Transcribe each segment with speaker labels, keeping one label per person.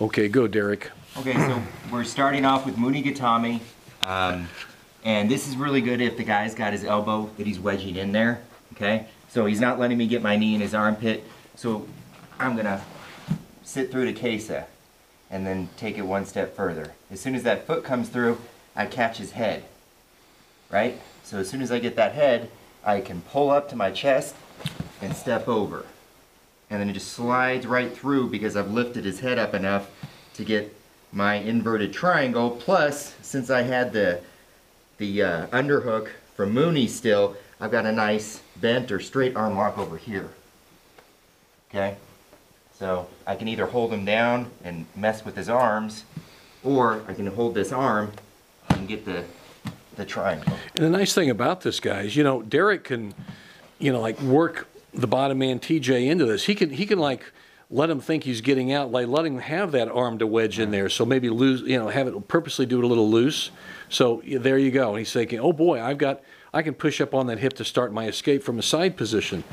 Speaker 1: Okay, go, Derrick.
Speaker 2: Okay, so we're starting off with Mune Gatame. And this is really good if the guy's got his elbow that he's wedging in there. Okay, so he's not letting me get my knee in his armpit. So I'm gonna sit through the Kesa and then take it one step further. As soon as that foot comes through, I catch his head, right? So as soon as I get that head, I can pull up to my chest and step over. And then it just slides right through because I've lifted his head up enough to get my inverted triangle. Plus, since I had the underhook from Mune still, I've got a nice bent or straight arm lock over here. Okay? So I can either hold him down and mess with his arms, or I can hold this arm and get the triangle.
Speaker 1: And the nice thing about this guy is, you know, Derrick can, you know, like work the bottom man TJ into this. He can like let him think he's getting out, like let him have that arm to wedge in there. So maybe lose, you know, have it purposely do it a little loose. So there you go. And he's thinking, oh boy, I can push up on that hip to start my escape from a side position.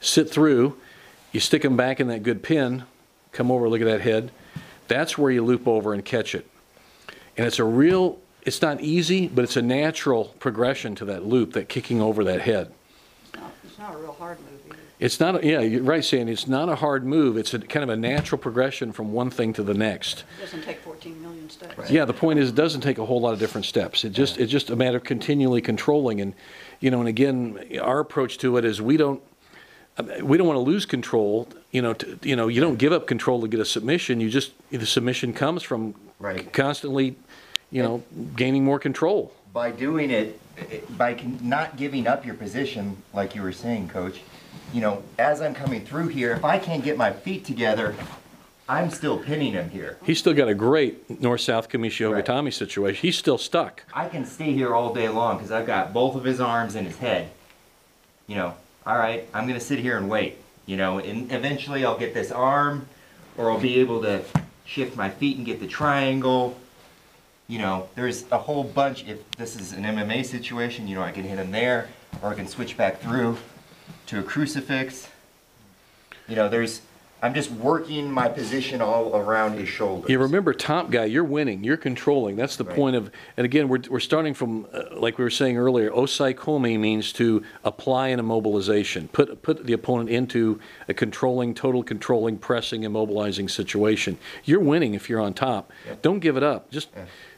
Speaker 1: Sit through, you stick him back in that good pin, come over, look at that head. That's where you loop over and catch it. And it's not easy, but it's a natural progression to that loop, that kicking over that head.
Speaker 3: It's not a real hard move either.
Speaker 1: It's not, yeah, you're right, Sandy. It's not a hard move. It's kind of a natural progression from one thing to the next.
Speaker 3: It doesn't take 14 million steps.
Speaker 2: Right.
Speaker 1: Yeah, the point is it doesn't take a whole lot of different steps. It's just a matter of continually controlling. And, you know, and again, our approach to it is we don't want to lose control. You don't give up control to get a submission. The submission comes from constantly, gaining more control.
Speaker 2: By doing it, by not giving up your position, like you were saying, Coach, as I'm coming through here, if I can't get my feet together, I'm still pinning him here. He's
Speaker 1: still got a great north-south Kamisho Gatame situation. He's still stuck.
Speaker 2: I can stay here all day long because I've got both of his arms in his head. All right, I'm going to sit here and wait. And eventually I'll get this arm, or I'll be able to shift my feet and get the triangle. There's a whole bunch. If this is an MMA situation, I can hit him there, or I can switch back through to a crucifix. I'm just working my position all around his shoulders.
Speaker 1: You remember, top guy, you're winning, you're controlling. That's the point of, and again, we're starting from, like we were saying earlier, osai komi means to apply an immobilization, put the opponent into a total controlling, pressing, immobilizing situation. You're winning if you're on top. Yep. Don't give it up. Just,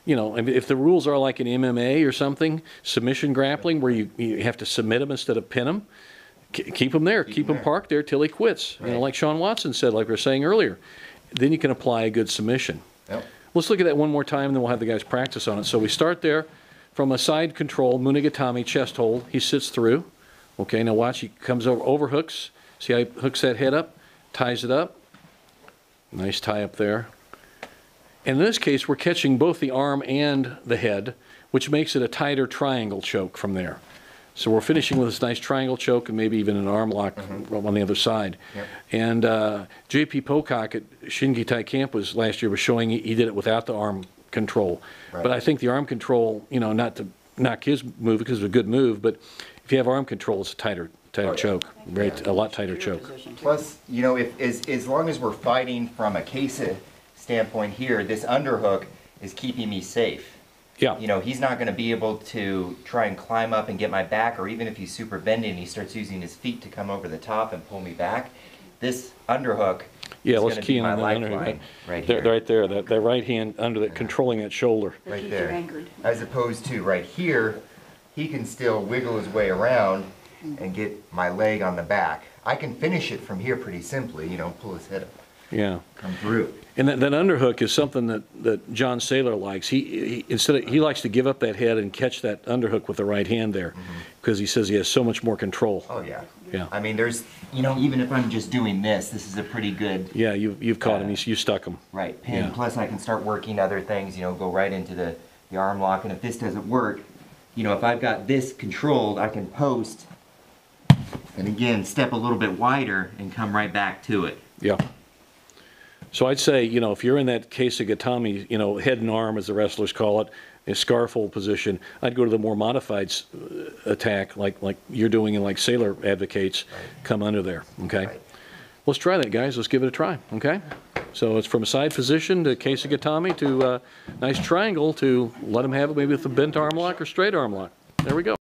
Speaker 1: if the rules are like in MMA or something, submission grappling, where you have to submit them instead of pin them, keep him there. Keep him parked there till he quits. Like Sean Watson said, like we were saying earlier. Then you can apply a good submission. Yep. Let's look at that one more time, and then we'll have the guys practice on it. So we start there from a side control, Mune Gatame, chest hold. He sits through. Okay, now watch. He comes over hooks. See how he hooks that head up, ties it up. Nice tie up there. And in this case, we're catching both the arm and the head, which makes it a tighter triangle choke from there. So we're finishing with this nice triangle choke and maybe even an arm lock on the other side. Yep. And J.P. Pocock at Shingitai Camp last year was showing he did it without the arm control. Right. But I think the arm control, not to knock his move because it's a good move, but if you have arm control, it's a tighter choke, a lot tighter choke.
Speaker 2: Plus, as long as we're fighting from a Kesa standpoint here, this underhook is keeping me safe. Yeah. He's not going to be able to try and climb up and get my back, or even if he's super bending and he starts using his feet to come over the top and pull me back, this underhook is going to be my lifeline right here.
Speaker 1: Right there, that right hand under that, controlling that shoulder.
Speaker 2: Right there. As opposed to right here, he can still wiggle his way around and get my leg on the back. I can finish it from here pretty simply, pull his head up. Yeah. Come through.
Speaker 1: And that underhook is something that John Saylor likes. He likes to give up that head and catch that underhook with the right hand there, because he says he has so much more control.
Speaker 2: Oh yeah. Yeah. I mean, there's, even if I'm just doing this is a pretty good.
Speaker 1: Yeah, you've caught him. You stuck him.
Speaker 2: Right. Pin. Yeah. Plus, I can start working other things. Go right into the arm lock. And if this doesn't work, if I've got this controlled, I can post, and again step a little bit wider and come right back to it.
Speaker 1: Yeah. So I'd say, if you're in that Kesa Gatame, head and arm, as the wrestlers call it, a scarf hold position, I'd go to the more modified attack, like you're doing and like Saylor advocates, come under there, okay? Let's try that, guys. Let's give it a try, okay? So it's from a side position to Kesa Gatame to nice triangle to let him have it maybe with a bent arm lock or straight arm lock. There we go.